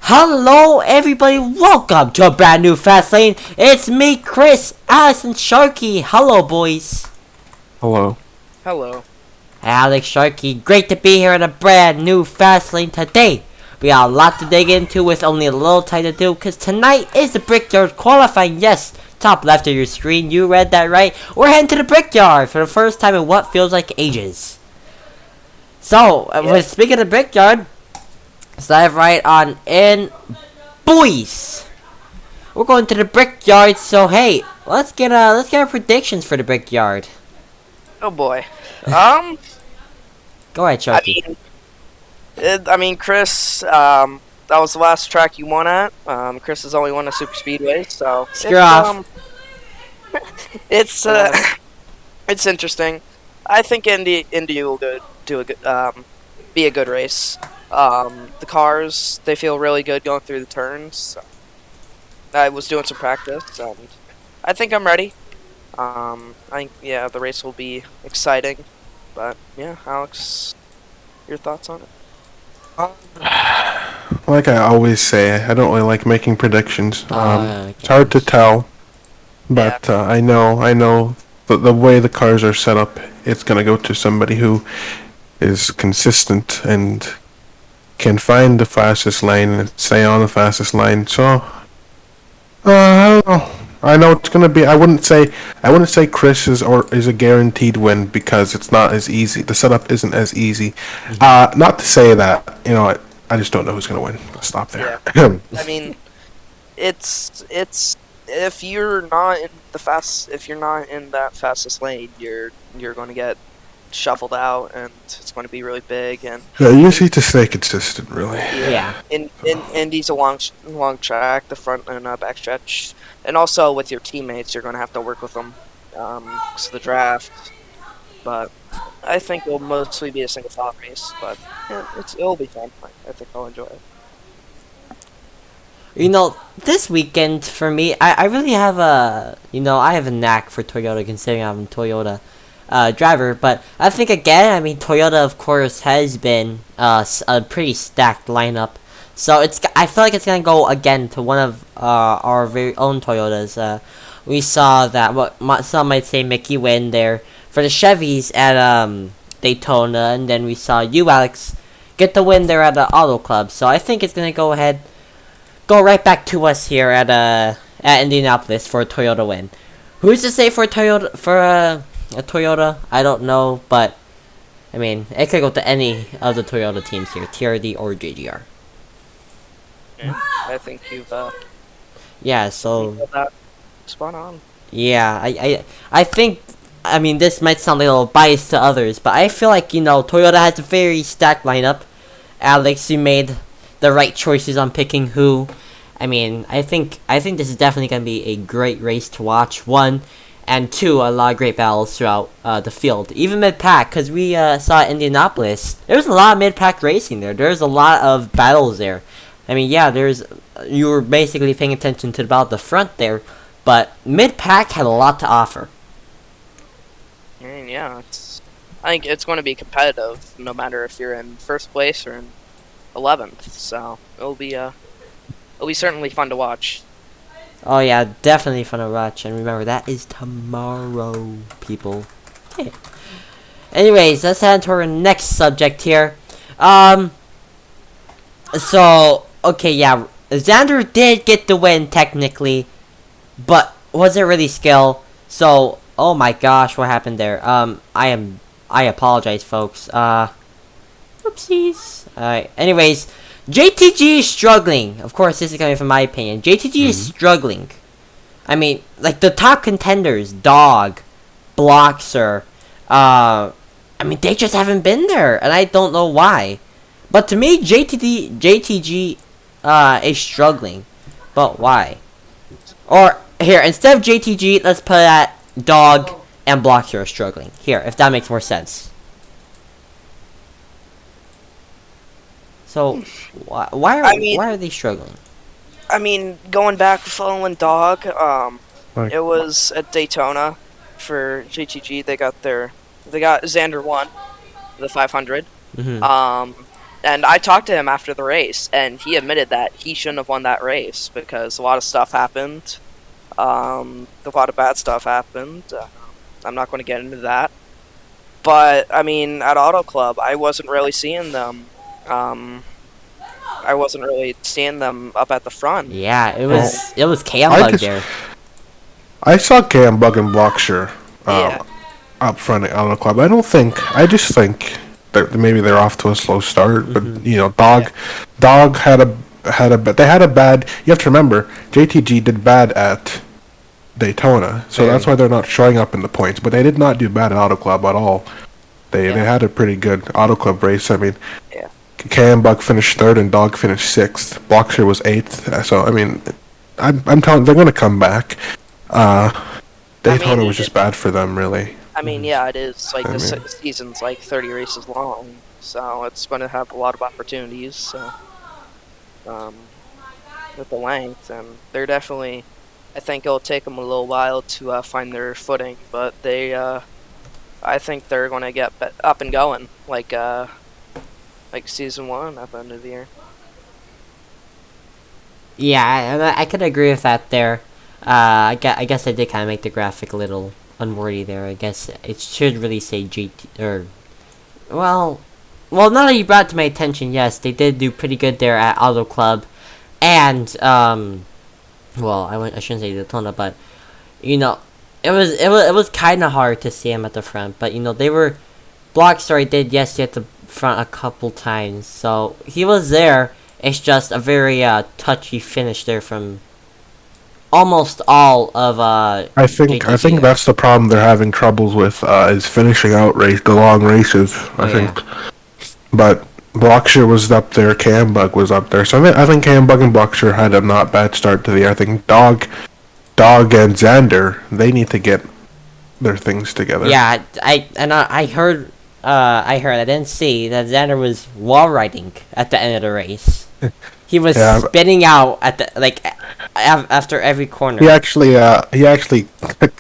Hello everybody, welcome to a brand new Fast Lane. It's me, Chris, Alex, and Sharky. Hello boys. Hello. Hello. Alex, Sharky, great to be here in a brand new Fast Lane today. We got a lot to dig into with only a little time to do, because tonight is the Brickyard qualifying. Yes, top left of your screen, you read that right. We're heading to the Brickyard for the first time in what feels like ages. So, speaking of the Brickyard, let's dive right on in. Boys, we're going to the Brickyard, so hey, let's get our predictions for the Brickyard. Oh boy. Go ahead, Sharky. I mean, Chris. That was the last track you won at. Chris has only won a super speedway, so Screw off. It's it's interesting. I think Indy will be a good race. The cars, they feel really good going through the turns. I was doing some practice, and I think I'm ready. I think, the race will be exciting. But, yeah, Alex, your thoughts on it? Like I always say, I don't really like making predictions. It's hard to tell, but I know the way the cars are set up, it's gonna go to somebody who is consistent and can find the fastest lane and stay on the fastest line. So, I don't know. I know it's gonna be. I wouldn't say Chris is a guaranteed win because it's not as easy. The setup isn't as easy. Not to say that I just don't know who's gonna win. I'll stop there. Yeah. I mean, it's if you're not in that fastest lane, you're going to get shuffled out, and it's going to be really big. And yeah, you just need to stay consistent, really. Yeah. In Indy's a long track, the front and back stretch, and also with your teammates, you're going to have to work with them. So the draft, but I think it'll mostly be a single file race. But yeah, it'll be fun. I think I'll enjoy it. This weekend for me, I really have I have a knack for Toyota, considering I'm a Toyota driver. But I think again, Toyota of course has been a pretty stacked lineup. So I feel like it's gonna go again to one of our very own Toyotas. We saw that some might say Mickey win there for the Chevys at Daytona, and then we saw you, Alex, get the win there at the Auto Club. So I think it's gonna go right back to us here at Indianapolis for a Toyota win. Who's to say for a Toyota? I don't know, but it could go to any of the Toyota teams here, TRD or JGR. Yeah, I think you've so that spot on. Yeah, I think this might sound a little biased to others, but I feel like Toyota has a very stacked lineup. Alex, you made the right choices on picking who. I think this is definitely gonna be a great race to watch. One, and two, a lot of great battles throughout the field, even mid-pack, because we saw at Indianapolis. There's a lot of mid-pack racing there. There's a lot of battles there. You were basically paying attention to about the front there, but mid-pack had a lot to offer. I think it's going to be competitive, no matter if you're in first place or in 11th. So it'll be certainly fun to watch. Oh yeah, definitely fun to watch, and remember that is tomorrow, people. Yeah. Anyways, let's head to our next subject here. Xander did get the win technically, but was it really skill? So, oh my gosh, what happened there? I apologize, folks. Whoopsies. Alright, anyways, JTG is struggling. Of course, this is coming from my opinion. JTG is struggling. The top contenders, Dog, Bloxer, they just haven't been there, and I don't know why. But to me, JTG is struggling. But why? Or, here, instead of JTG, let's put that Dog and Bloxer are struggling. Here, if that makes more sense. So, why are they struggling? Going back following Dog, it was at Daytona for GTG. They got Xander 1, the 500. And I talked to him after the race, and he admitted that he shouldn't have won that race because a lot of stuff happened. A lot of bad stuff happened. I'm not going to get into that. But, I mean, at Auto Club, I wasn't really seeing them. I wasn't really seeing them up at the front. Yeah, it was Cam there. I saw Cam Bug and Blockshire up front at Auto Club. I just think that maybe they're off to a slow start, but Dog had a bad. You have to remember, JTG did bad at Daytona, so that's why they're not showing up in the points. But they did not do bad at Auto Club at all. They had a pretty good Auto Club race. I mean, Cam Bug finished 3rd and Dog finished 6th. Blockshire was 8th. So I mean, I'm telling they're going to come back. Daytona was just bad for them, really. I mean, yeah, it is. Like, the season's like 30 races long, so it's going to have a lot of opportunities. So, with the length, and they're definitely. I think it'll take them a little while to find their footing, but I think they're going to get up and going, like season 1 at the end of the year. Yeah, I could agree with that there. I guess I did kind of make the graphic a little unworthy there. I guess it should really say GT or well, now that you brought it to my attention, yes, they did do pretty good there at Auto Club, and well, I shouldn't say Daytona, but you know, it was kind of hard to see him at the front, but you know they were Blockstory did get the front a couple times, so he was there. It's just a very touchy finish there from almost all of I think that's the problem they're having troubles with is finishing out the long races. I think, but Blockshire was up there, Cam Bug was up there, so I think Cam Bug and Blockshire had a not bad start to the year. I think Dog and Xander, they need to get their things together. Yeah, I heard I didn't see that Xander was wall riding at the end of the race. He was spinning out at the after every corner. He actually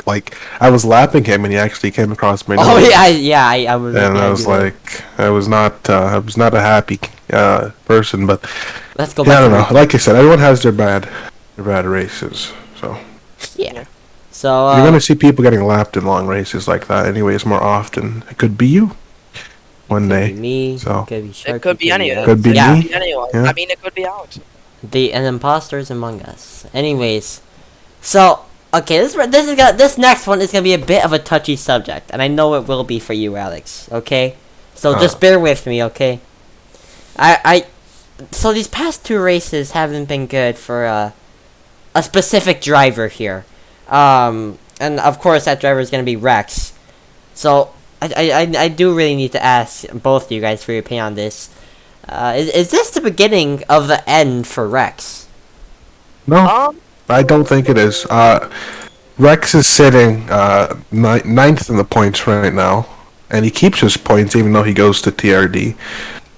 like I was lapping him and he actually came across my nose. Oh I was. And I was like, I was not a happy person, but let's go back. I don't know. Like I said, everyone has their bad races, so yeah. So you're gonna see people getting lapped in long races like that, anyways, more often. It could be you. One day, me. So could be Shark, it could be anyone. Could be me. Anyone. Yeah. I mean, it could be Alex. An imposter is among us. Anyways, so okay, this next one is gonna be a bit of a touchy subject, and I know it will be for you, Alex. Okay, so just bear with me, okay? So these past 2 races haven't been good for a specific driver here, and of course that driver is gonna be Rex. So I do really need to ask both of you guys for your opinion on this. Is this the beginning of the end for Rex? No, I don't think it is. Rex is sitting 9th in the points right now, and he keeps his points even though he goes to TRD.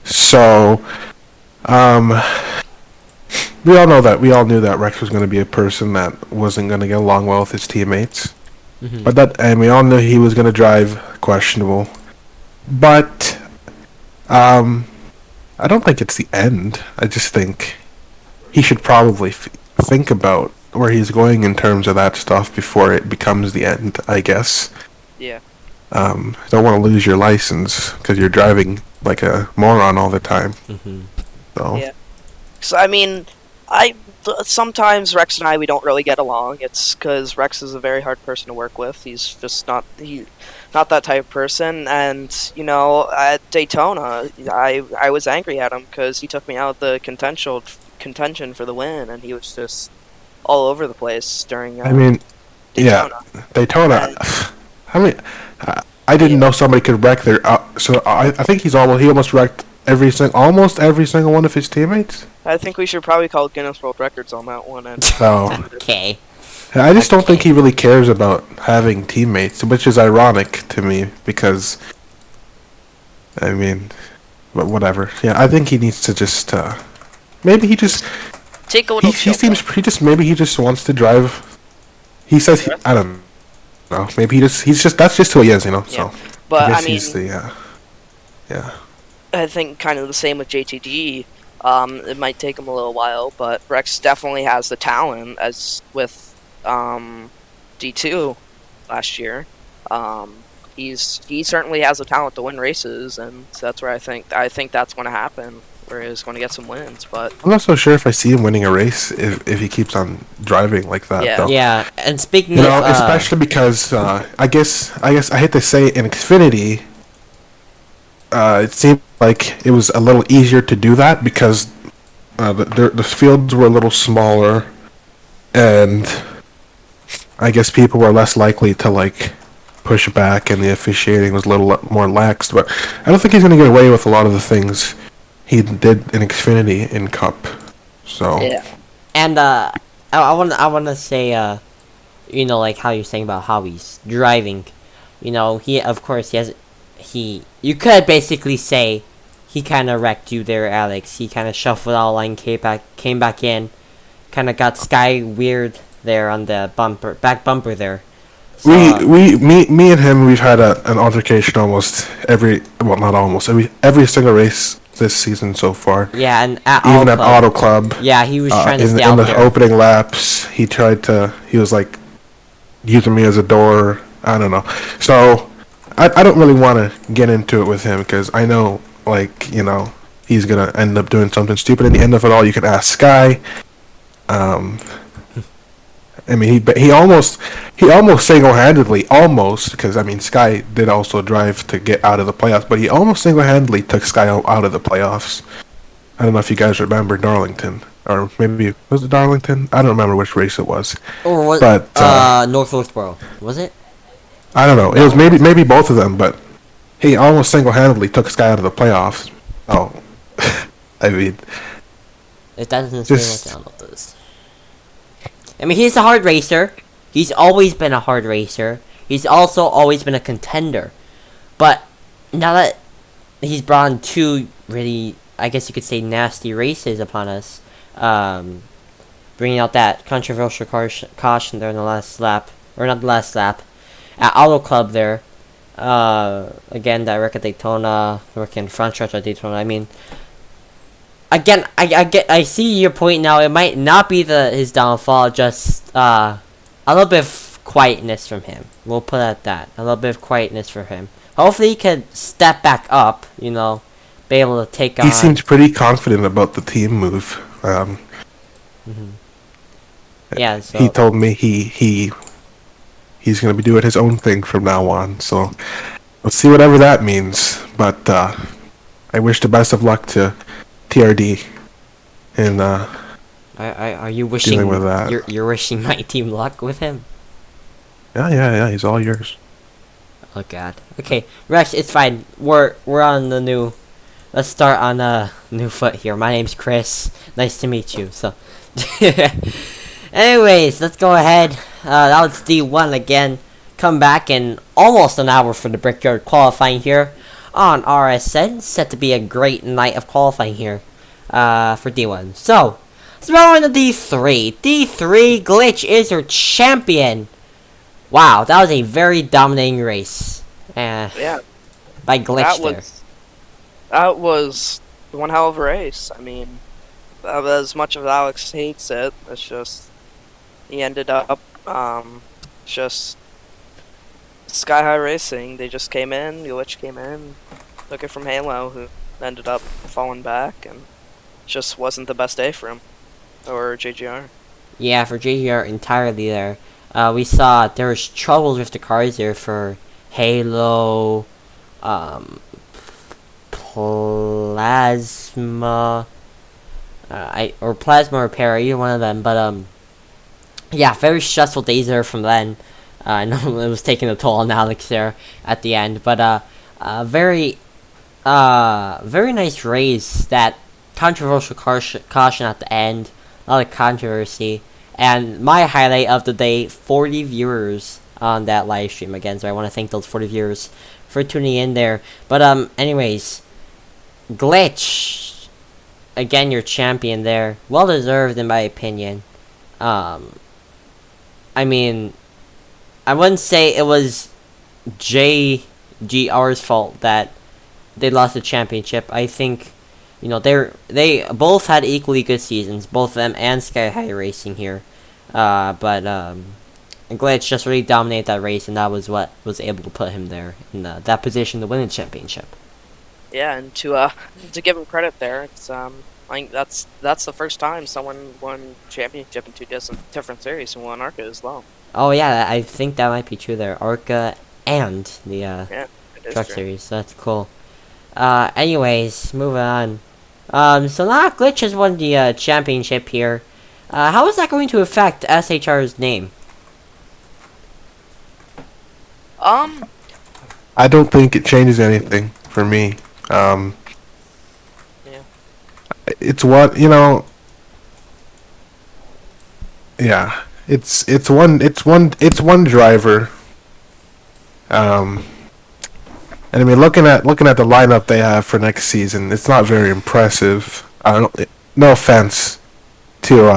So, we all knew that Rex was going to be a person that wasn't going to get along well with his teammates. Mm-hmm. And we all knew he was going to drive questionable. But, I don't think it's the end. I just think he should probably think about where he's going in terms of that stuff before it becomes the end, I guess. Yeah. Don't want to lose your license because you're driving like a moron all the time. Mm-hmm. So. Yeah. So, I mean, sometimes Rex and we don't really get along. It's because Rex is a very hard person to work with. He's just not that type of person. And you know, at Daytona, I was angry at him because he took me out of the contention for the win, and he was just all over the place during. Daytona. Yeah, Daytona. I didn't know somebody could wreck their. So I think he almost wrecked almost every single one of his teammates. I think we should probably call Guinness World Records on that one. Okay. I just don't think he really cares about having teammates, which is ironic to me because, I mean, but whatever. Yeah, I think he needs to just maybe he just take a little. Maybe he just wants to drive. He says I don't know. Maybe that's just who he is, you know. Yeah. So, but I guess mean, he's the yeah. I think kind of the same with JTD. It might take him a little while, but Rex definitely has the talent, as with D2 last year. He certainly has the talent to win races, and so that's where I think that's going to happen, where he's going to get some wins. But I'm not so sure if I see him winning a race if he keeps on driving like that. Yeah. Though. Yeah, and speaking You of, know, especially because I guess I hate to say it, in Xfinity, it seemed like it was a little easier to do that because the fields were a little smaller, and I guess people were less likely to like push back, and the officiating was a little more lax. But I don't think he's going to get away with a lot of the things he did in Xfinity in Cup. So yeah, and I want to say, you know, like how you're saying about how he's driving. You know, he of course you could basically say he kind of wrecked you there, Alex. He kind of shuffled out of line, came back in, kind of got sky weird there on the back bumper there. So, me and him, we've had an altercation almost every single race this season so far. yeah, and at Even at Auto Club. Yeah, he was trying to stay in out the there. opening laps. He was like using me as a door. I don't know. So I don't really want to get into it with him because I know, like, you know, he's gonna end up doing something stupid. At the end of it all, you can ask Sky. I mean, he almost single-handedly, because I mean, Sky did also drive to get out of the playoffs, but he almost single-handedly took Sky out of the playoffs. I don't know if you guys remember Darlington, or maybe was it Darlington? I don't remember which race it was. Or was Northborough, was it? I don't know. It was maybe both of them, but he almost single-handedly took Sky out of the playoffs. Oh, I mean, It doesn't say what this. I mean, he's a hard racer. He's always been a hard racer. He's also always been a contender. But now that he's brought on two really, I guess you could say, nasty races upon us, bringing out that controversial caution there in the last lap, or not the last lap, at Auto Club there. Again, that wreck at Daytona, working front stretch at Daytona. I mean, again, I see your point now. It might not be his downfall, just a little bit of quietness from him. We'll put it at that. A little bit of quietness for him. Hopefully he can step back up, you know, be able to take on. He seems pretty confident about the team move. Yeah, so he told me he's going to be doing his own thing from now on. So let's see whatever that means. But I wish the best of luck to TRD. And are you wishing dealing with that. You're wishing my team luck with him? Yeah. He's all yours. Oh God. Okay, Rex, it's fine. We're on the new. Let's start on a new foot here. My name's Chris. Nice to meet you. So, anyways, let's go ahead. That was D1 again. Come back in almost an hour for the Brickyard qualifying here on RSN. Set to be a great night of qualifying here for D1. So, let's move on to D3. D3, Glitch is your champion. Wow, that was a very dominating race. yeah. By Glitch That was one hell of a race. I mean, as much as Alex hates it, it's just he ended up just Sky High Racing. They just came in. Glitch came in, took it from Halo, who ended up falling back, and just wasn't the best day for him or JGR. Yeah, for JGR entirely there. We saw there was troubles with the cars there for Halo, Plasma, Plasma Repair, either one of them. But yeah, very stressful days there from then. I know it was taking a toll on Alex there at the end, but very nice race. That controversial caution at the end, a lot of controversy. And my highlight of the day, 40 viewers on that live stream again. So I want to thank those 40 viewers for tuning in there. But anyways, Glitch, again, your champion there, well deserved in my opinion. I mean, I wouldn't say it was JGR's fault that they lost the championship. I think, they both had equally good seasons, both of them and Sky High Racing here. But Glitch just really dominated that race, and that was what was able to put him there in that position to win the championship. Yeah, and to give him credit there, it's I think that's the first time someone won championship in two different series and won ARCA as well. Oh yeah, I think that might be true there. ARCA and the Truck true. Series. So that's cool. Anyways, moving on. So now Glitch has won the championship here. How is that going to affect SHR's name? I don't think it changes anything for me. Yeah. It's what Yeah, it's one driver. And I mean, looking at the lineup they have for next season, it's not very impressive. No offense to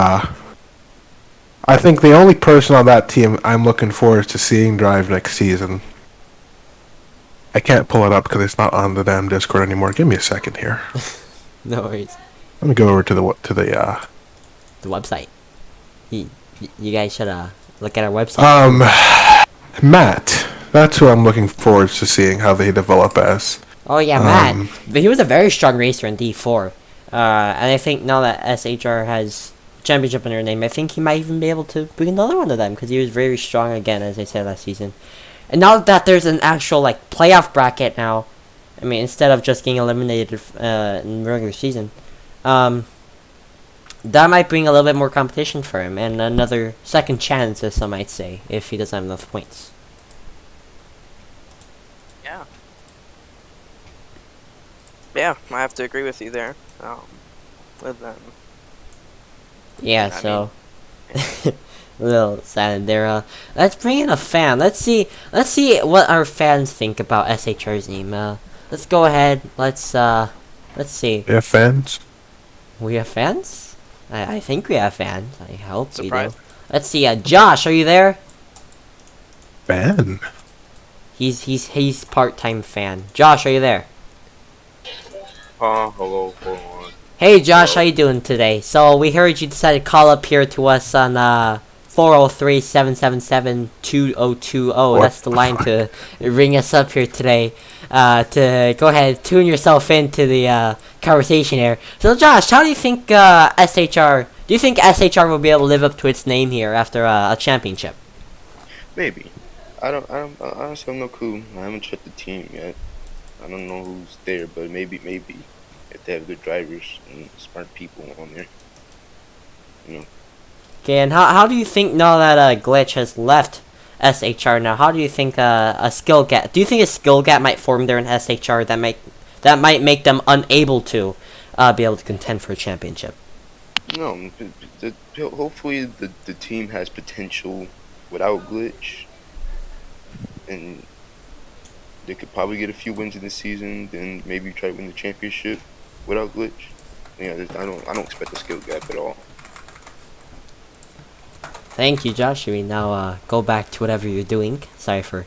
I think the only person on that team I'm looking forward to seeing drive next season. I can't pull it up because it's not on the damn Discord anymore. Give me a second here. No worries. Let me go over to the The website. You guys should look at our website. Matt. That's who I'm looking forward to seeing how they develop as. Oh yeah, Matt. But he was a very strong racer in D4. And I think now that SHR has championship in their name, I think he might even be able to bring another one of them because he was very strong again, as I said last season. And now that there's an actual playoff bracket now, I mean, instead of just getting eliminated in the regular season, that might bring a little bit more competition for him and another second chance, as some might say, if he doesn't have enough points. Yeah. Yeah, I have to agree with you there. With them. Yeah, so a little sad there. Let's bring in a fan. Let's see what our fans think about SHR's name. Let's go ahead. Let's see. We have fans? We have fans? I think we have fans. I hope Surprise. we do. Let's see. Josh, are you there? Fan? He's part-time fan. Josh, are you there? Hello, hold on. Hey Josh, how you doing today? So we heard you decided to call up here to us on 403-777-2020. That's the line to ring us up here today. To go ahead, tune yourself into the conversation here. So Josh, how do you think SHR? Do you think SHR will be able to live up to its name here after a championship? Maybe. I honestly have no clue. I haven't checked the team yet. I don't know who's there, but maybe if they have good drivers and smart people on there. Okay, and how do you think now that Glitch has left SHR now? How do you think a skill gap? Do you think a skill gap might form there in SHR that might make them unable to be able to contend for a championship? No, hopefully the team has potential without Glitch, and they could probably get a few wins in the season, then maybe try to win the championship without Glitch. Yeah, I don't expect a skill gap at all. Thank you, Josh. We now go back to whatever you're doing. Sorry for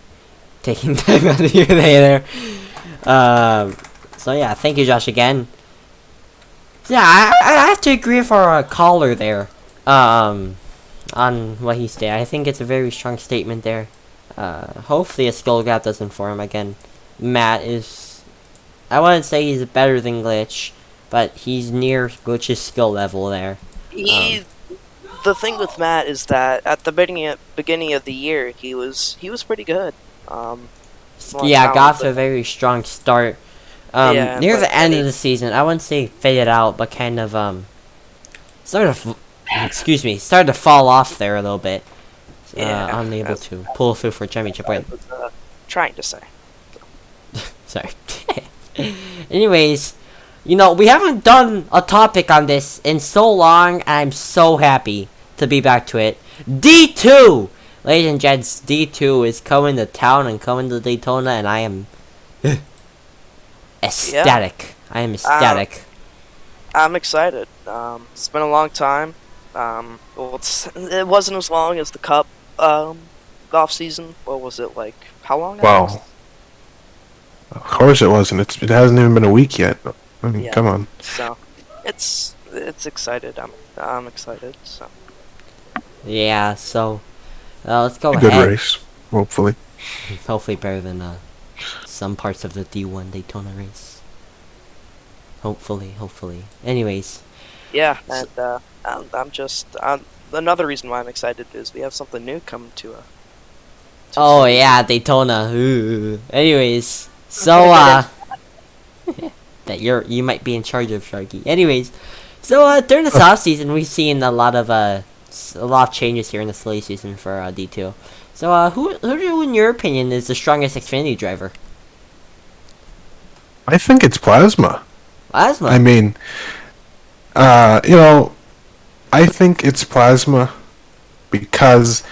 taking time out of your day there. So yeah, thank you, Josh, again. So yeah, I have to agree with our caller there. On what he stated. I think it's a very strong statement there. Hopefully a skill gap doesn't form again. Matt is, I wouldn't say he's better than Glitch, but he's near Glitch's skill level there. The thing with Matt is that at the beginning of the year, he was pretty good. Yeah, got off to a very strong start. Near the end of the season, I wouldn't say faded out, but kind of started to fall off there a little bit. Unable to pull through for a championship win. Trying to say. Sorry. Anyways, we haven't done a topic on this in so long, and I'm so happy to be back to it. D2! Ladies and gents, D2 is coming to town and coming to Daytona, and I am ecstatic. I am ecstatic. I'm excited. It's been a long time. It wasn't as long as the Cup off season. What was it like? How long? Wow. Of course it wasn't. It hasn't even been a week yet. I mean, Yeah. come on. So it's excited. I'm excited. So Yeah, so let's go A good ahead. race, hopefully. Hopefully better than some parts of the D1 Daytona race. Hopefully. Anyways. yeah, and I'm just another reason why I'm excited is we have something new coming to Oh Sunday. yeah, Daytona. Ooh. Anyways, so that you might be in charge of, Sharky. Anyways, so during this off season, we've seen a lot of changes here in the silly season for D2. So who in your opinion is the strongest Xfinity driver? I think it's Plasma. Plasma. I mean, I think it's Plasma because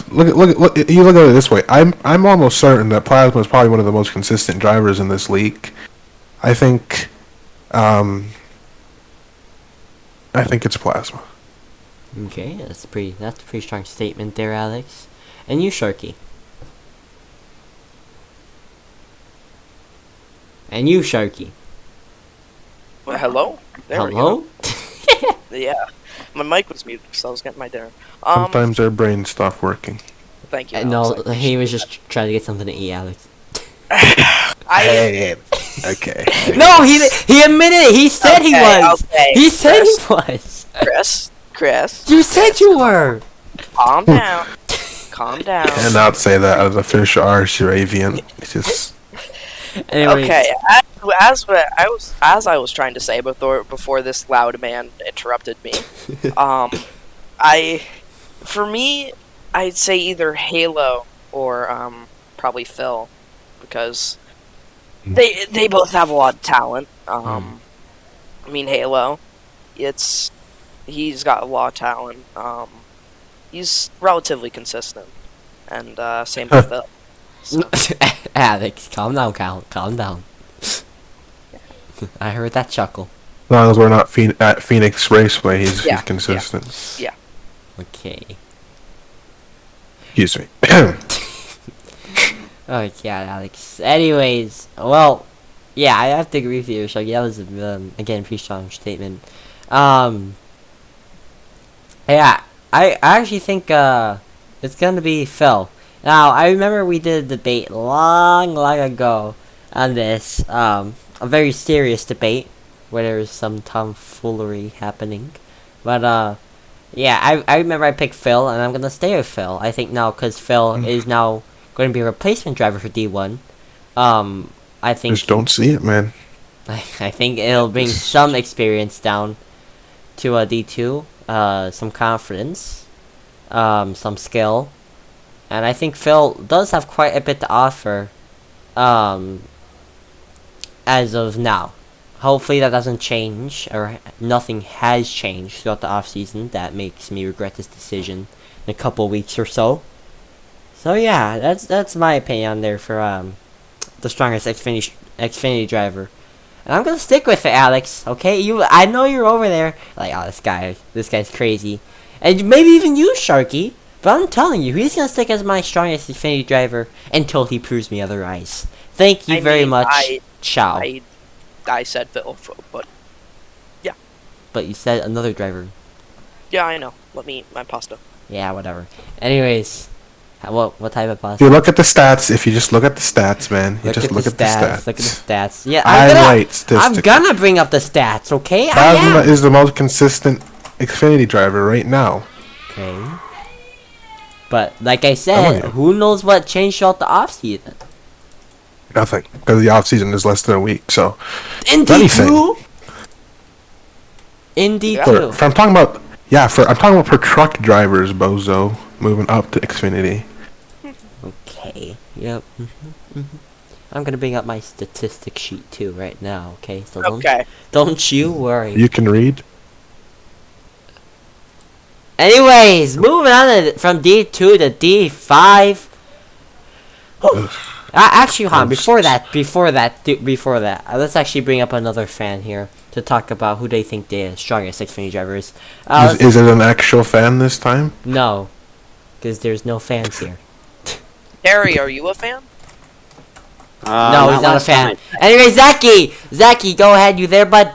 look. You look at it this way. I'm almost certain that Plasma is probably one of the most consistent drivers in this league. I think it's Plasma. Okay, that's a pretty strong statement there, Alex. And you, Sharky. Well, hello. There we Hello? go. Yeah, my mic was muted, so I was getting my dinner. Sometimes our brains stop working. Thank you. No, Alex, I he was appreciate just trying to get something to eat, Alex. that. Hey, okay. No, he admitted it. He said he was. Okay, He said he was. Chris. You said you were. Calm down. Calm down. Cannot say that as a fish RSCRA avian. It's just Anyways, Okay, as I was trying to say before this loud man interrupted me, for me, I'd say either Halo or probably Phil, because they both have a lot of talent. I mean Halo, he's got a lot of talent. He's relatively consistent, and same with Phil. So. Alex, calm down, calm down. I heard that chuckle. as long as we're not at Phoenix Raceway, he's consistent. Yeah. Okay. Excuse me. Oh yeah, Alex. Anyways, well, yeah, I have to agree with you, Shaggy. That was again a pretty strong statement. Yeah, I actually think it's gonna be Phil. Now I remember we did a debate long ago on this a very serious debate where there was some tomfoolery happening, but yeah, I remember I picked Phil and I'm gonna stay with Phil. I think now because Phil is now going to be a replacement driver for D1. I think Just don't see it, man. I think it'll bring some experience down to D2, some confidence, some skill, and I think Phil does have quite a bit to offer, as of now. Hopefully that doesn't change, or nothing has changed throughout the off season that makes me regret this decision in a couple weeks or so. So yeah, that's my opinion there for the strongest Xfinity driver. And I'm gonna stick with it, Alex. Okay, I know you're over there like, oh, this guy's crazy, and maybe even you, Sharky. But I'm telling you, he's gonna stick as my strongest Xfinity driver until he proves me otherwise. Thank you very much. Ciao. I said Phil, but yeah. But you said another driver. Yeah, I know. Let me eat my pasta. Yeah, whatever. Anyways, what type of If pasta? you look at the stats, if you just look at the stats, man, you just look at the stats. Look at the stats. Yeah, I'm I'm gonna bring up the stats, okay? Plasma is the most consistent Xfinity driver right now. Okay. But like I said, who knows what changed throughout the off season? Nothing, because the off season is less than a week. So In D2. In D2. I'm talking about I'm talking about for truck drivers, bozo, moving up to Xfinity. Okay. Yep. I'm gonna bring up my statistic sheet too right now. Okay. So don't you worry. You can read. Anyways, moving on from D2 to D5. Actually, hold on. Before that, let's actually bring up another fan here to talk about who they think the strongest Xfinity driver is. Is it an actual fan this time? No, because there's no fans here. Harry, are you a fan? No, he's not a fan. Anyway, Zachy, go ahead. You there, bud?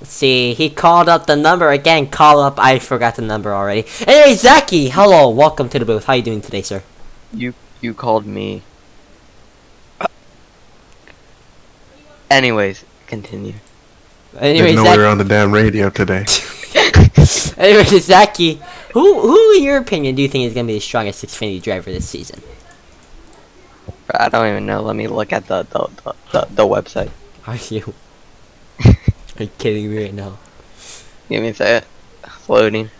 Let's see. He called up the number again. Call up. I forgot the number already. Anyway, Zachy, hello. Welcome to the booth. How you doing today, sir? You called me. Anyways, continue. Anyway, Didn't know we were on the damn radio today. Anyway, Zachy, who in your opinion do you think is gonna be the strongest Xfinity driver this season? I don't even know. Let me look at the website. Are you? Are you kidding me right now? Give me a second. Loading.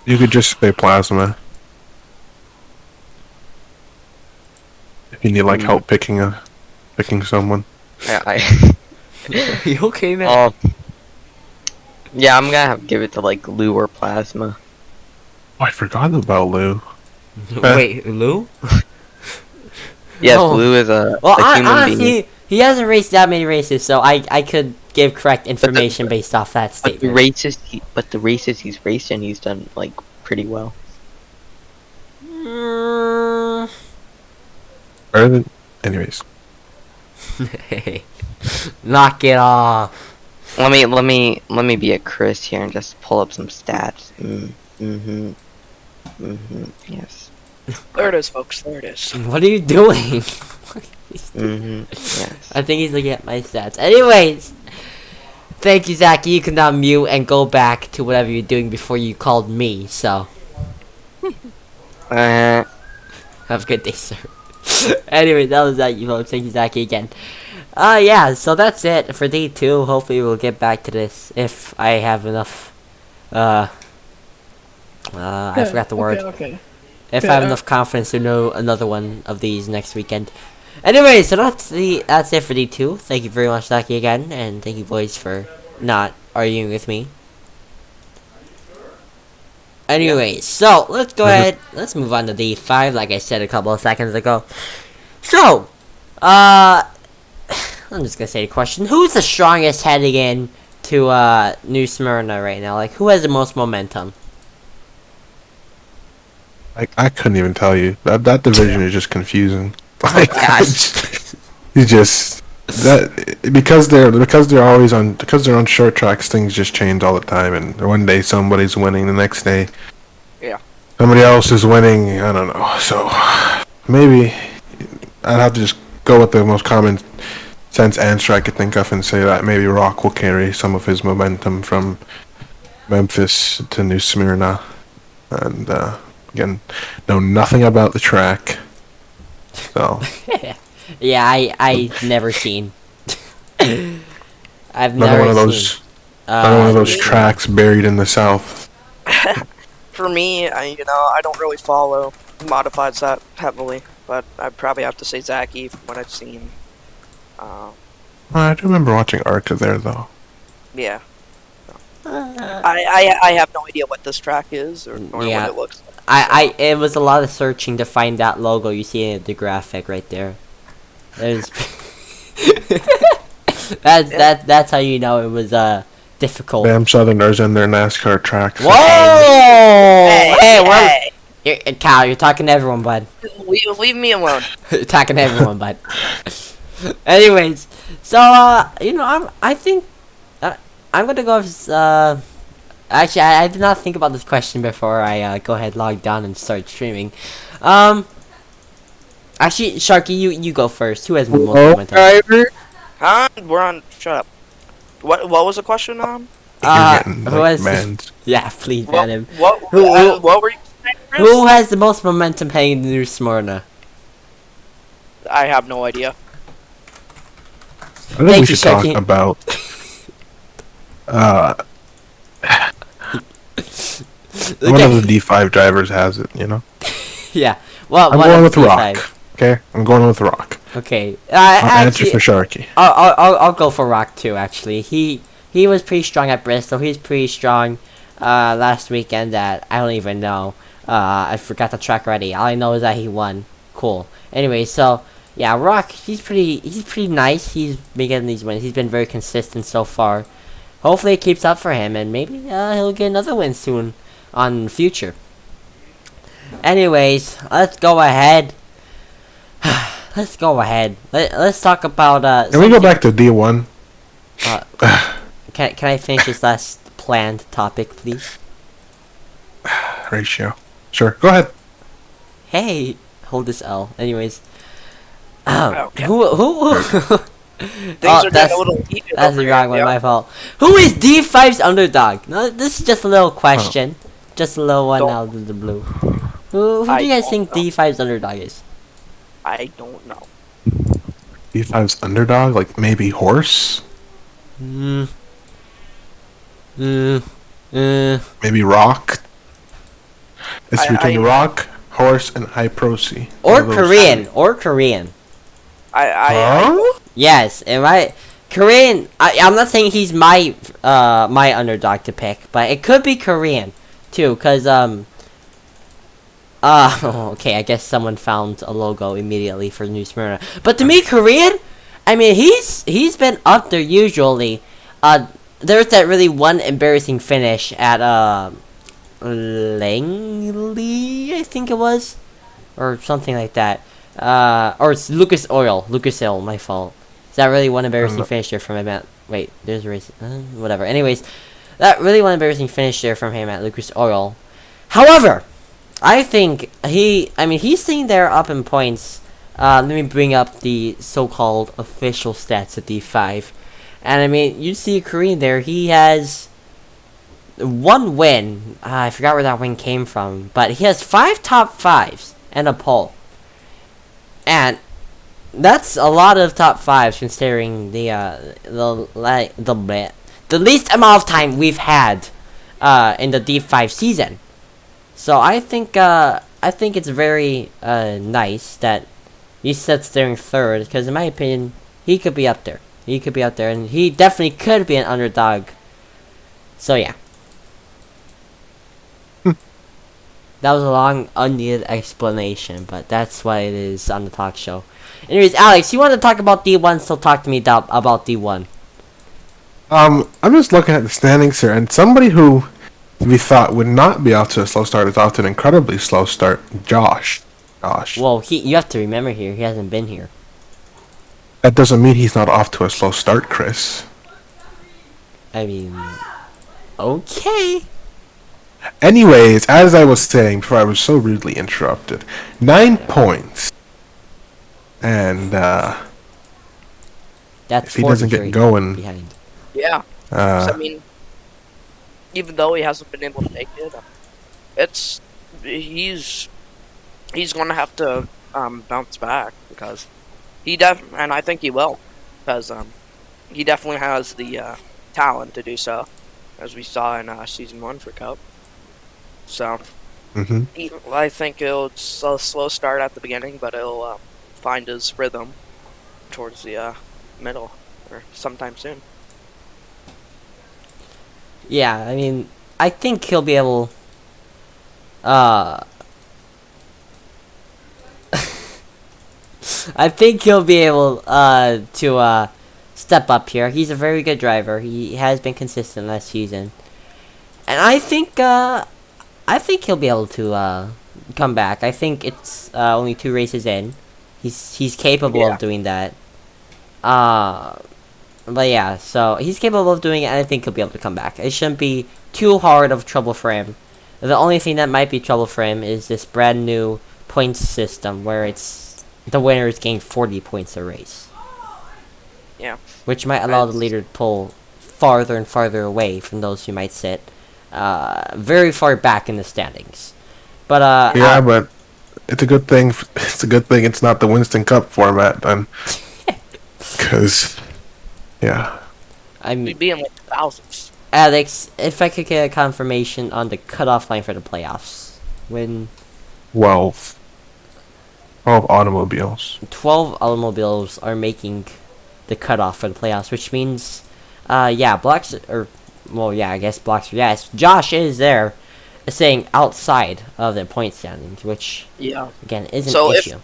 You could just say Plasma. If you need like help picking someone. I You okay, man? yeah, I'm gonna have to give it to like Lou or Plasma. Oh, I forgot about Lou. Wait, Lou? Yes, Oh. Lou is a Well, human honestly, being. he hasn't raced that many races, so I could give correct information based off that But the statement. races he's raced in, he's done like pretty well. Mm. Better than, anyways. Knock it off. Let me be a Chris here and just pull up some stats. Yes. There it is, folks. There it is. What are you doing? Yes. I think he's looking at my stats. Anyways, thank you, Zachy. You can now mute and go back to whatever you're doing before you called me. So, have a good day, sir. Anyway, that was Zachy, folks. Thank you, Zachy, again. Yeah, so that's it for day 2. Hopefully, we'll get back to this if I have enough. I forgot the word. Okay. If I have enough confidence to know another one of these next weekend. Anyway, so that's it for D2. Thank you very much, Zachy, again, and thank you, boys, for not arguing with me. Anyways, so let's go ahead. Let's move on to D5, like I said a couple of seconds ago. So, I'm just gonna say the question: who's the strongest heading in to New Smyrna right now? Like, who has the most momentum? I couldn't even tell you. That division is just confusing. Like, gosh. you just because they're on short tracks, things just change all the time, and one day somebody's winning, the next day somebody else is winning. I don't know. So maybe I'd have to just go with the most common sense answer I could think of and say that maybe Rock will carry some of his momentum from Memphis to New Smyrna, and again, know nothing about the track. So Yeah, I've never seen. I've another never one of those seen. another one of those tracks buried in the South. For me, I don't really follow modifieds that heavily, but I probably have to say Zachy from what I've seen. I do remember watching ARCA there though. Yeah. I have no idea what this track is or Yeah. what it looks like. It was a lot of searching to find that logo you see in the graphic right there. There's that's how you know it was difficult. Damn Southerners and their NASCAR tracks. Whoa! Hey, Cal, you're talking to everyone, bud. leave me alone. You're talking to everyone, bud. Anyways, so I think I'm gonna go with actually I did not think about this question before I go ahead, log down, and start streaming. Actually, Sharky, you go first. Who has more momentum? Driver. Huh? We're on. Shut up. What was the question on? You're getting, who like, has? mans. Yeah, please ban him. What Who- were you saying, Chris? Who has the most momentum heading to New Smyrna? I have no idea. I think we Thank you, should talk Sharky. about one Okay. of the D5 drivers has it, you know? Yeah. Well, I'm one going of with the Rock. five. Okay? I'm going with Rock. Okay. I'll answer Actually, for Sharky. I'll go for Rock too. Actually, he was pretty strong at Bristol. He's pretty strong last weekend at I don't even know. I forgot the track already. All I know is that he won. Cool. Anyway, so yeah, Rock. He's pretty nice. He's been getting these wins. He's been very consistent so far. Hopefully, it keeps up for him, and maybe he'll get another win soon on the future. Anyways, let's go ahead. let's go ahead. Let's talk about Can we go back to D1? Can I finish this last planned topic, please? Ratio. Sure. Go ahead. Hey, hold this L. Anyways, Okay. who? Things Oh, are getting a little heated. That's over the wrong one. here. My fault. Who is D5's underdog? No, this is just a little question. Just a little one Don't- out of the blue. Who do I you guys don't think know. D5's underdog is? I don't know. D5's underdog, like maybe horse, Hmm. Hmm. maybe rock. It's I- between I- rock, horse, and high procy. Or One of those Korean. three. Or Korean. Huh? Yes, am I Korean? I'm not saying he's my my underdog to pick, but it could be Korean too, cause okay, I guess someone found a logo immediately for New Smyrna. But to me, Korean, I mean, he's been up there usually. There's that really one embarrassing finish at Langley, I think it was, or something like that. Or it's Lucas Oil, my fault. Is that really one embarrassing finish there from him at? Wait, there's a race. Whatever. Anyways, that really one embarrassing finish there from him at Lucas Oil. However, I think he's sitting there up in points. Let me bring up the so-called official stats at D5. And I mean, you see Korean there, he has one win. I forgot where that win came from. But he has 5 top 5s and a pole. And that's a lot of top 5s considering the least amount of time we've had in the D5 season. So I think it's very nice that he sits there in third, because in my opinion he could be up there. He could be up there, and he definitely could be an underdog. So yeah. That was a long, unneeded explanation, but that's what it is on the talk show. Anyways, Alex, you want to talk about D1, so talk to me about D1. I'm just looking at the standings here, and somebody who we thought would not be off to a slow start is off to an incredibly slow start. Josh. Well, you have to remember here, he hasn't been here. That doesn't mean he's not off to a slow start, Chris. I mean, okay. Anyways, as I was saying before I was so rudely interrupted, 9 points. And That's if he doesn't get 43 going, behind. Yeah. So, I mean, even though he hasn't been able to make it, he's going to have to bounce back, because and I think he will, because he definitely has the talent to do so, as we saw in season 1 for Cup. So I think it's a slow start at the beginning, but he'll find his rhythm towards the middle or sometime soon. Yeah, I mean, I think he'll be able. I think he'll be able to step up here. He's a very good driver. He has been consistent last season, and I think he'll be able to come back. I think it's only 2 races in. He's capable of doing that. But yeah, so he's capable of doing it, and I think he'll be able to come back. It shouldn't be too hard of trouble for him. The only thing that might be trouble for him is this brand new points system where it's the winner is getting 40 points a race. Yeah. Which might allow the leader to pull farther and farther away from those who might sit very far back in the standings. But yeah, but it's a good thing. It's a good thing it's not the Winston Cup format then, because yeah. We'd be in like thousands. Alex, if I could get a confirmation on the cutoff line for the playoffs, when 12 automobiles. 12 automobiles are making the cutoff for the playoffs, which means, I guess blocks. Yes, Josh is there, staying outside of the point standings, which again is an issue.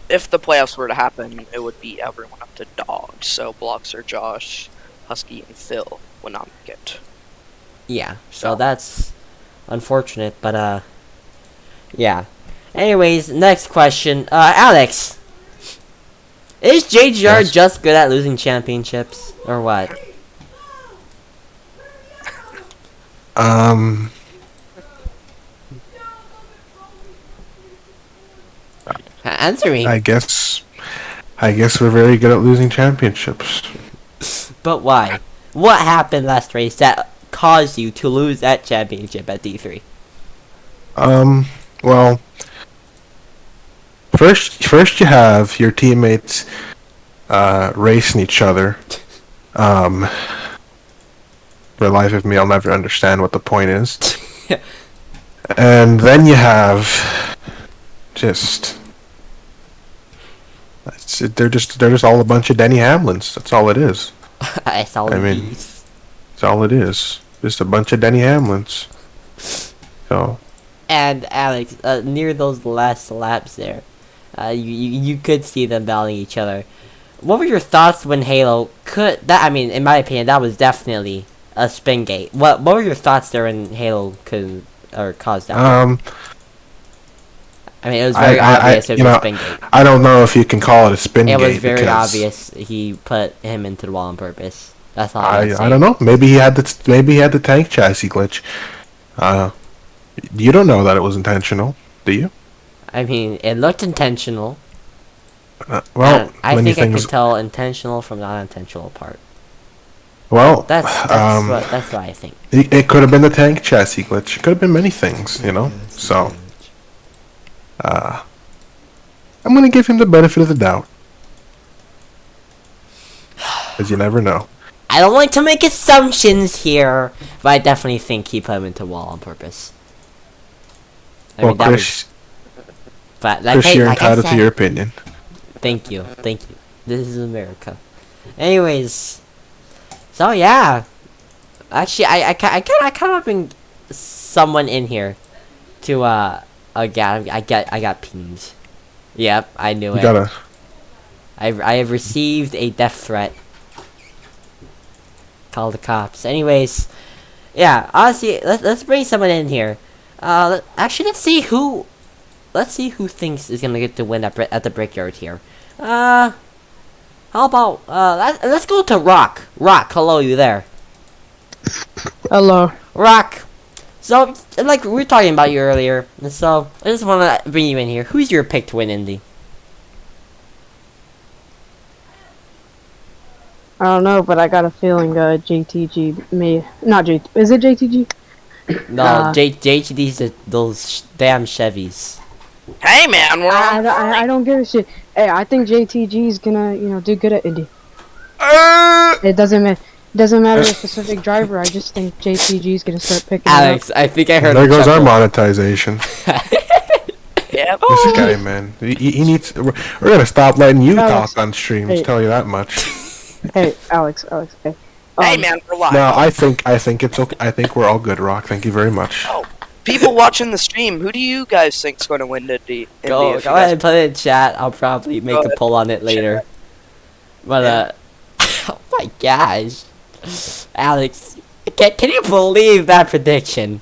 If the playoffs were to happen, it would be everyone up to dog. So blocks are Josh, Husky, and Phil would not make it. Yeah, so that's unfortunate, but yeah. Anyways, next question, Alex. Is JGR Yes. just good at losing championships, or what? Answer me. I guess we're very good at losing championships. But why? What happened last race that caused you to lose that championship at D3? Well, first you have your teammates racing each other. For the life of me, I'll never understand what the point is. And then you have they're just all a bunch of Denny Hamlins. That's all it is. That's all I it mean- is. That's all it is. Just a bunch of Denny Hamlins. So And Alex, near those last laps there, you could see them battling each other. What were your thoughts when Halo in my opinion, that was definitely a spin gate. What were your thoughts there when Halo could or caused that? I mean, it was very obvious it was a spin gate. I don't know if you can call it a spin It gate. was very because obvious he put him into the wall on purpose. That's all I don't know. Maybe he had the tank chassis glitch. You don't know that it was intentional, do you? I mean, it looked intentional. Well, And I many think I things. can tell intentional from non-intentional part. Well, That's what I think. it could have been the tank chassis glitch. It could have been many things, So, I'm gonna give him the benefit of the doubt, because you never know. I don't like to make assumptions here, but I definitely think he put him into wall on purpose. Well, Chris, But like, Chris, you're like I entitled to said- your opinion. Thank you. This is America. Anyways, so yeah, actually, I kind of been someone in here to I got pinged. Yep, I knew You it. gotta. I have received a death threat. Call the cops. Anyways, yeah. Honestly, let's bring someone in here. Actually, let's see who thinks is gonna get the win at the Brickyard here. How about let's go to Rock. Rock, hello, you there? Hello. Rock. So, like we were talking about you earlier, and so I just want to bring you in here. Who's your pick to win Indy? I don't know, but I got a feeling JTG may not JT. Is it JTG? No, JTD's those damn Chevys. Hey man, we're on. I don't give a shit. Hey, I think JTG's gonna do good at Indy. It doesn't matter the specific driver. I just think JTG's gonna start picking Alex, I think I heard. There him goes our chuckle. monetization. Yep. This guy, man, he needs. We're gonna stop letting you Alex, talk on streams. hey. Tell you that much. up. Hey, Alex. Hey. Hey man, we're live. No, I think it's okay. I think we're all good, Rock. Thank you very much. People watching the stream, who do you guys think's going to win Indy? Go if you ahead guys- and put it in chat. I'll probably make Go a ahead. poll on it later. But oh my gosh, Alex, can you believe that prediction?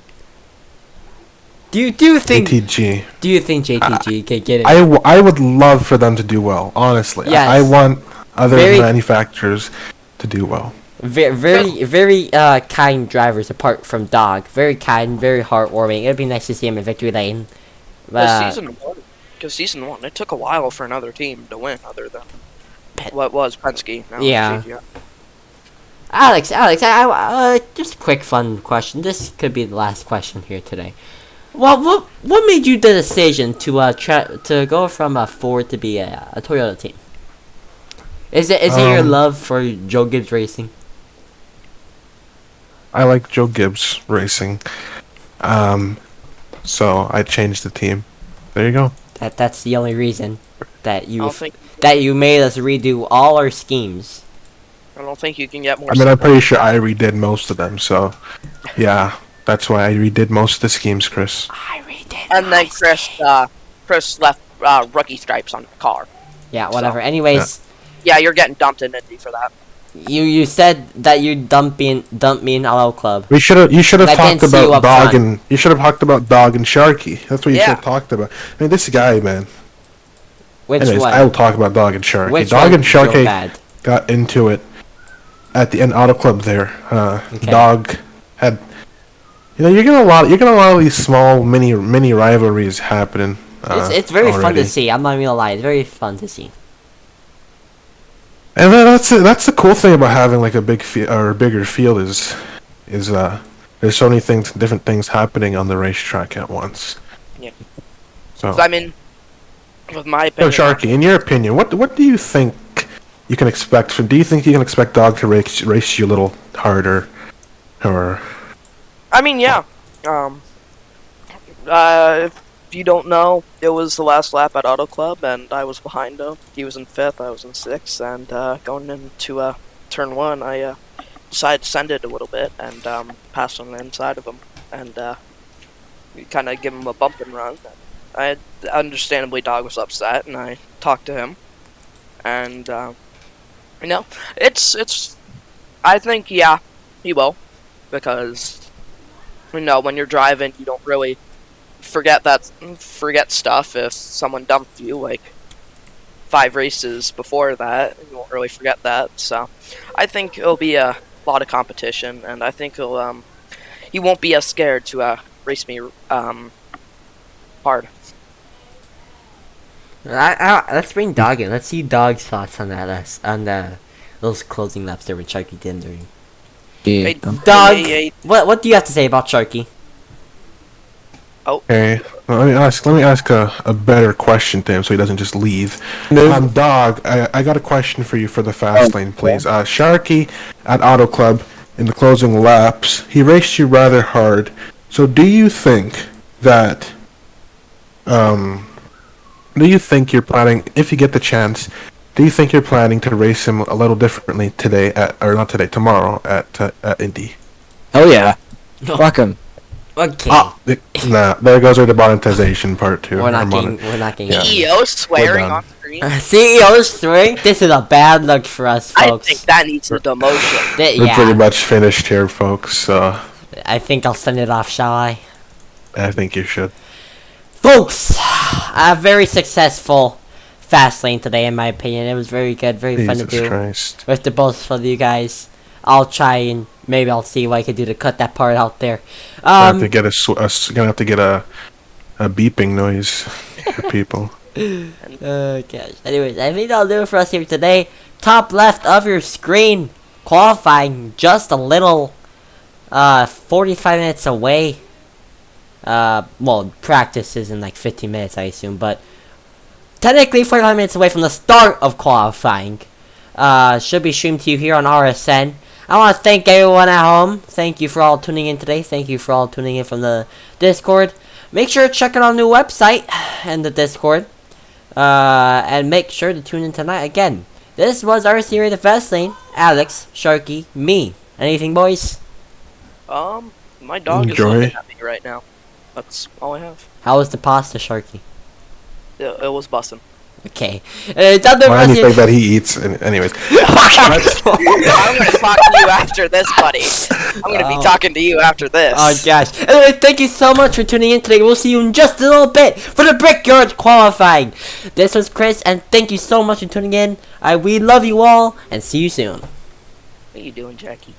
Do you think ATG. JTG can get it? I would love for them to do well. Honestly, Yes. I want other Very- manufacturers to do well. Very kind drivers apart from Dog. Very kind, very heartwarming. It'd be nice to see him in victory lane. Because season one, it took a while for another team to win, other than what was Penske. Now it's Yeah. JGR. Alex, I just a quick fun question. This could be the last question here today. Well, what made you the decision to go from a Ford to be a Toyota team? Is it your love for Joe Gibbs Racing? I like Joe Gibbs racing. So I changed the team. There you go. That's the only reason that I don't think made us redo all our schemes. you can get more. I mean, I'm pretty sure I redid most of them. So, yeah, that's why I redid most of the schemes, Chris. I redid. And then Chris left rookie stripes on the car. Yeah, whatever. Anyways, Yeah, you're getting dumped in Indy for that. you said that you dumped me in Auto Club. You should have I talked didn't see you about up Dog front. and you should have talked about Dog and Sharky. That's what you Yeah. should have talked about. I mean, this guy, man. Which Anyways, one? I will talk about Dog and Sharky. Which Dog one and Sharky real bad? got into it at the end auto club there. Okay. Dog had, you're getting a lot of these small mini rivalries happening. It's very fun already. to see. I'm not even gonna lie. It's very fun to see. And then that's the cool thing about having like a bigger field is there's so many different things happening on the racetrack at once. Yeah. So I mean, with my So opinion, Sharky, in your opinion, what do you think you can expect from? Do you think you can expect Dog to race you a little harder, or? I mean, yeah. If you don't know, it was the last lap at Auto Club, and I was behind him. He was in 5th, I was in 6th, and going into turn 1, I decided to send it a little bit and passed on the inside of him, and kind of give him a bump and run. Understandably, Dog was upset, and I talked to him, and it's. I think he will, because when you're driving, you don't really forget stuff. If someone dumped you like 5 races before that, you won't really forget that. So I think it'll be a lot of competition, and I think he won't be as scared to race me hard. Let's bring Dog in. Let's see Dog's thoughts on that. On those closing laps there with Sharky did during. Hey, Dog, hey. what do you have to say about Sharky? Okay, well, let me ask a better question to him so he doesn't just leave. Dog, I got a question for you for the fast lane, please. Sharky at Auto Club in the closing laps, he raced you rather hard. So do you think that you're planning, if you get the chance, do you think you're planning to race him a little differently tomorrow at Indy? Oh yeah. Fuck him. Okay. Nah, there goes our demonetization part 2. We're not getting. CEO swearing done. on screen. CEO swearing. This is a bad look for us, I folks. think that needs a demotion. We're pretty much finished here, folks. I think I'll send it off, shall I? I think you should. Folks, a very successful fast lane today, in my opinion. It was very good, very fun to do. Christ. With the both of you guys. I'll try and maybe I'll see what I can do to cut that part out there. Gonna have to get a beeping noise for people. Gosh. Anyways, I think that'll do it for us here today. Top left of your screen, qualifying just a little 45 minutes away. Well, practice is in like 15 minutes, I assume, but technically 45 minutes away from the start of qualifying. Should be streamed to you here on RSN. I want to thank everyone at home. Thank you for all tuning in today. Thank you for all tuning in from the Discord. Make sure to check out our new website and the Discord. And make sure to tune in tonight again. This was RSCRA the Fast Lane. Alex, Sharky, me. Anything, boys? My dog is looking at me right now. That's all I have. How was the pasta, Sharky? It was bussin'. Okay. Anything that he eats. Anyways. I'm gonna talk to you after this, buddy. I'm gonna be talking to you after this. Oh gosh. Anyway, thank you so much for tuning in today. We'll see you in just a little bit for the Brickyard qualifying. This was Chris, and thank you so much for tuning in. We love you all, and see you soon. What are you doing, Jackie?